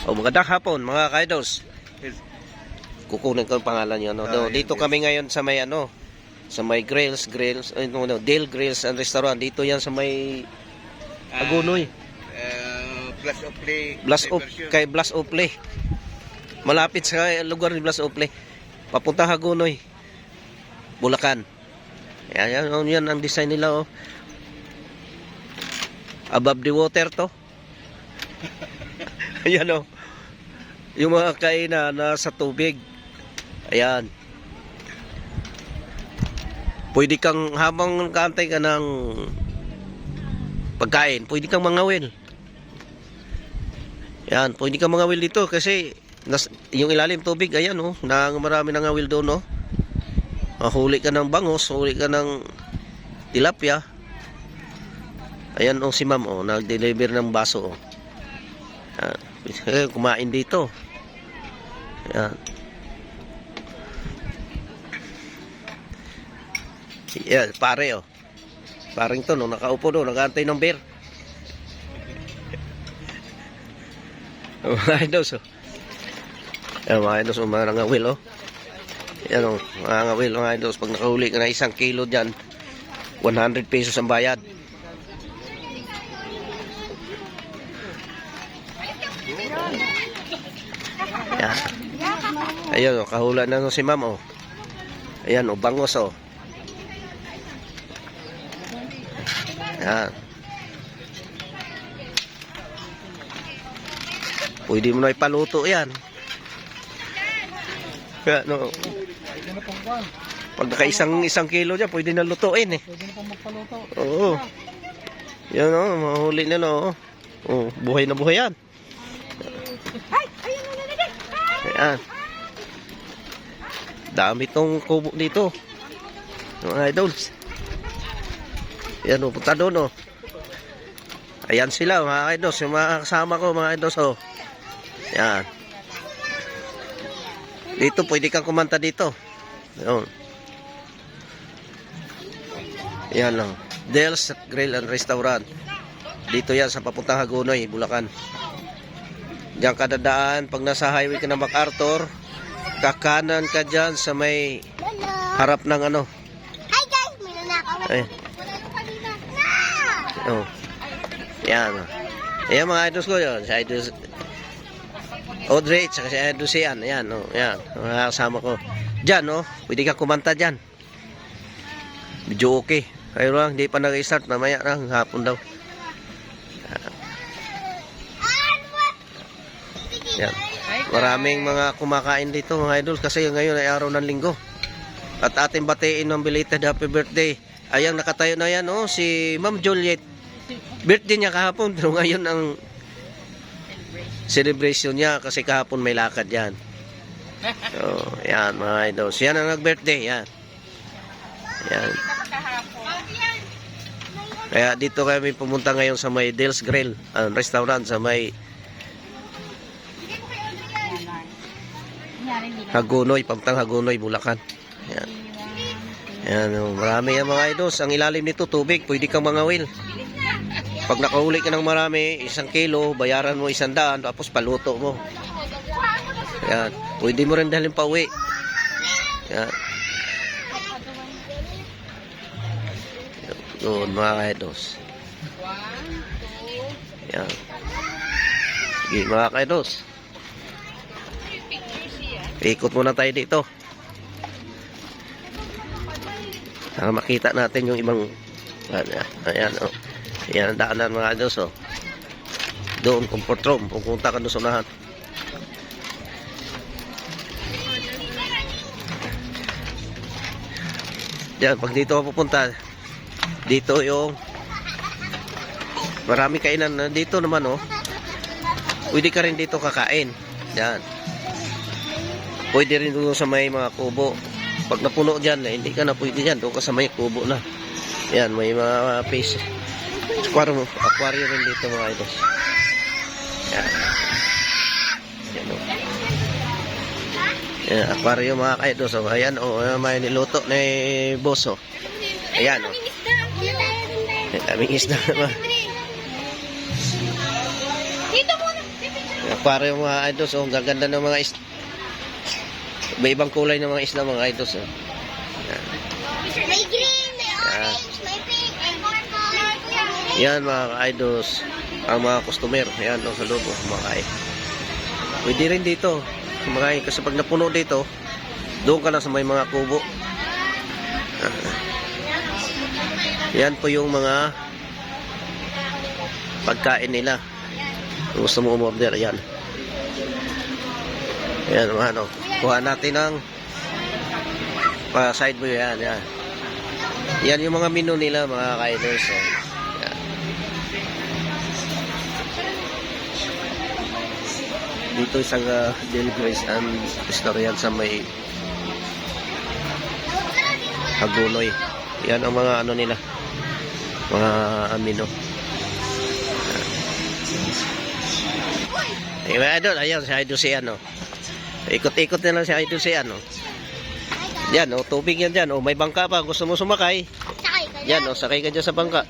O magandang hapon mga kaidos. Kukunin ko ang pangalan niyo, no? Dito kami ngayon sa may sa may Grills, Dale Grills and Restaurant. Dito yan sa may Hagonoy. Kay Blas Ople. Malapit sa lugar ni Blas Ople. Papunta Hagonoy, Bulacan. Yan ang design nila, oh. Above the water to. Ayan, oh. Yung mga kainan na sa tubig. Ayan. Pwede kang habang kaantay ka ng pagkain, pwede kang mangawil. Ayan, pwede kang mangawil dito kasi yung ilalim tubig, ayan, oh, marami nang ngawil doon, oh. Huli ka ng bangos, huli ka ng tilapia. Ayan, oh, si ma'am, oh, nag-deliver ng baso, oh. Ayan, kumain dito. Ayan. Yan, pare, oh. Paring to, no, nakaupo doon, nag-aantay ng beer. Mga idos, oh. Yan, mga idos, oh, mga ngawil, oh. Yan, oh, mga ngawil, mga idos. Pag nakahuli ka na 1 kilo dyan, 100 pesos ang bayad. Yan. Ayan, oh, kahula na, no, si ma'am, oh. Ayan, oh, bangos, oh. Yan. Pwede mo na ipaluto yan. Yan, no. Pag naka isang kilo dyan, pwede na lutuin, eh. Pwede na pang magpaluto. Oo. Yan, oh, mahuli na, no. Oh, buhay na buhay yan. Ayan. Dami tong kubo dito, mga idols. Yan, oh, punta doon, oh. Ayan sila, mga idols. Yung mga kasama ko, mga idols, oh. Yan. Dito, pwede kang kumanta dito. Yan. Yan lang. Dale's Grill and Restaurant. Dito yan sa papuntang Hagonoy, Bulacan. Diyan ka dadaan. Pag nasa highway ka ng MacArthur, kakanan ka dyan sa may harap ng ano. Hi guys, may nanakaw. Ay. Oh. Yan. Ayan, mga idols ko yun. Si idols Audrey, saka si idols yan. Ayan, oh. Ayan. Mga kasama ko. Diyan, oh. Pwede ka kumanta dyan. Medyo okay. Kaya lang, hindi pa nag-start. Mamaya na, hapon daw. Yan. Maraming mga kumakain dito, mga idols, kasi ngayon ay araw ng linggo. At ating batiin ng belated happy birthday. Ayan, nakatayo na yan, oh, si Ma'am Juliet. Birthday niya kahapon, pero ngayon ang celebration niya kasi kahapon may lakad yan. So, yan, mga idols. Yan ang nag-birthday, yan. Yan. Kaya dito kami pumunta ngayon sa may Dale's Grill and Restaurant sa may Hagonoy, papuntang Hagonoy, Bulacan. Yan. Yan, marami yan, mga idols. Ang ilalim nito tubig, pwede kang mangawil. Pag nakahuli ka ng marami, 1 kilo, bayaran mo 100, tapos paluto mo. Yan. Pwede mo rin dalhin pa uwi. Yan. Doon, mga idols. Yan. Sige, mga idols. Ikot muna tayo dito. Para makita natin yung ibang ayan, oh. Ayan ang daanan, mga idols, oh. Doon, comfort room. Pupunta ka doon sa unahan. Diyan, pag dito ka pupunta, dito yung marami kainan. Dito naman, oh. Pwede ka rin dito kakain. Diyan. Pwede rin doon sa may mga kubo. Pag napuno dyan, hindi ka na pwede dyan. Doon ka sa may kubo na. Yan, may mga fish. Aquarium rin dito, mga idols. Yan. Yan, oh. Yan, aquarium, mga idols. Oh. Ayan, oh, may niluto ni boss, oh. Ayan, oh. Daming isda naman. Dito muna. Aquarium mga idols, oh. Ang gaganda ng mga isda. Iba-ibang kulay ng mga isda mga idols, oh. Yan. May green, may orange, may pink, may purple. Yan mga idols, ang mga customer. Yan, oh, sa loob, oh, kumakain. Pwede rin dito kumakain kasi pag napuno dito, doon ka lang sa may mga kubo. Yan po yung mga pagkain nila. Kung gusto mo umorder, yan. Yan, ano, kuha natin ng side view, yan, yan. Yan yung mga menu nila, mga ka-idols. So, yan. Dito isang deliveries and restaurant sa may Hagunoy. Yan ang mga ano nila, mga menu. Eh, idol, ayan si idol si ano. Ikot-ikot na lang si idol si ano. Yan, oh, tubig yan dyan. Oh, may bangka pa. Gusto mo sumakay? Sakay ka Yan, oh, sakay ka dyan sa bangka.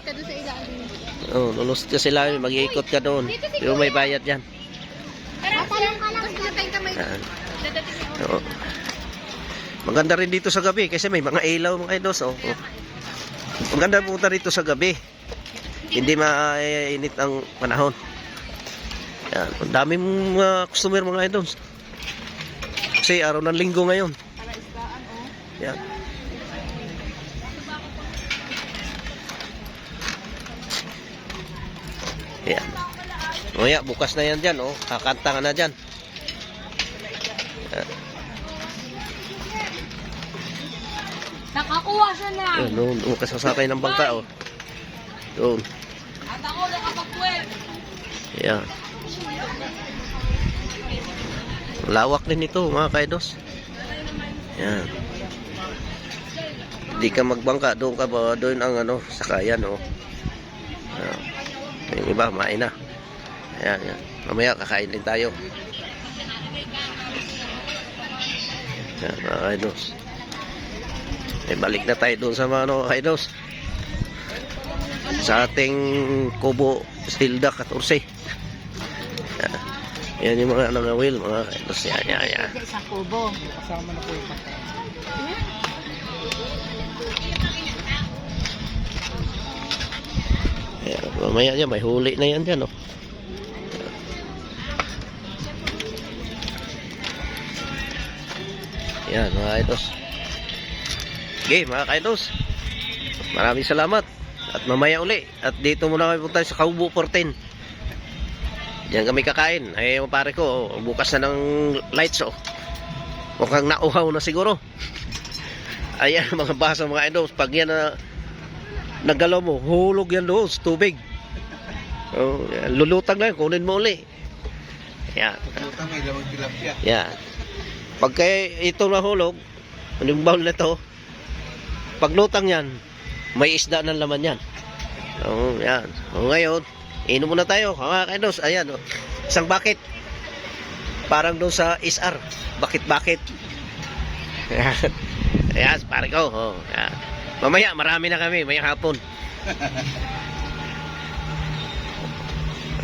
Oh, lulus ka sila. Mag-iikot ka doon. Pero may bayad yan. Matalong ka lang. Yan. Oh. Maganda rin dito sa gabi kasi may mga ilaw mga idols. Oh. Oh. Maganda punta dito sa gabi. Hindi mainit ang panahon. Yan. Ang daming mga customer mga idols. Kasi araw ng linggo ngayon. Yan. Yan. O ya, bukas na yan dyan. Oh. Kakanta ka na dyan. Yan. Nakakuha siya na. Yan, doon ka sasakay ng bangka. Oh. Doon. At ako nakapagpuwer. Yan. Lawak din ito mga kaidos. Yan. Di ka magbangka, doon ka ba? Doon ang ano, sakayan, oh. Yan. Yung iba, main na. Ayan, yan. Mamaya, kakain din tayo. Yan, mga kaidos. Eh, balik na tayo doon sa mga ano, kaidos. Sa ating Kubo, Stilda, 14. Yan. Yan yung mga nangawil, mga kaidos. Yan, yan, yan. Sa kubo. Kasama na po yung Ayan, mamaya yan, may huli na yan dyan, oh. Yan, mga kaidos. Okay, mga kaidos. Maraming salamat. At mamaya uli. At dito muna kami punta sa Kubo 14. Diyan kami kakain. Ay, yung pare ko, oh, bukas na ng lights, oh. Mukhang nauhaw na siguro. Ayan, mga basa, mga kaidos. Pag yan na nagalaw mo, hulog yan doon sa tubig. Oh, yan. Lulutang na yan, kunin mo uli. Yan. Lutang may lamang tilapia. Yan. Pag ito nahulog, yung bowl na to, pag lutang yan, may isda ng laman yan. Oh, yan. O ngayon, inom muna tayo. Mga kaidos, ayan, oh. Isang bucket. Parang doon sa SR. Bakit-bakit. Ayan. Ayan, pare ko. Oh, yan. Mamaya, marami na kami. May hapon.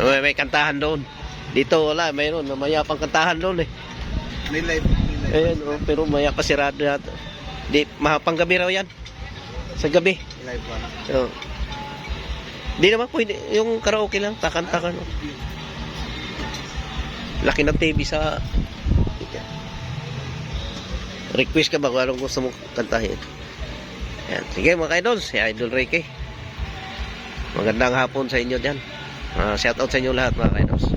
May kantahan doon. Dito wala, mayroon. Mamaya pang kantahan doon eh. May live. Ayan, oh, pero maya pa sirado natin. Di, mahapang gabi raw yan. Sa gabi. Live ba? Oh. Di naman pwede. Yung karaoke lang, takan-takan. Oh. Laki ng TV sa... Request ka ba kung anong gusto mong kantahin? Ayan. Sige mga ka-idol, si Idol Ricky. Magandang hapon sa inyo dyan. Shout out sa inyo lahat mga ka-idols.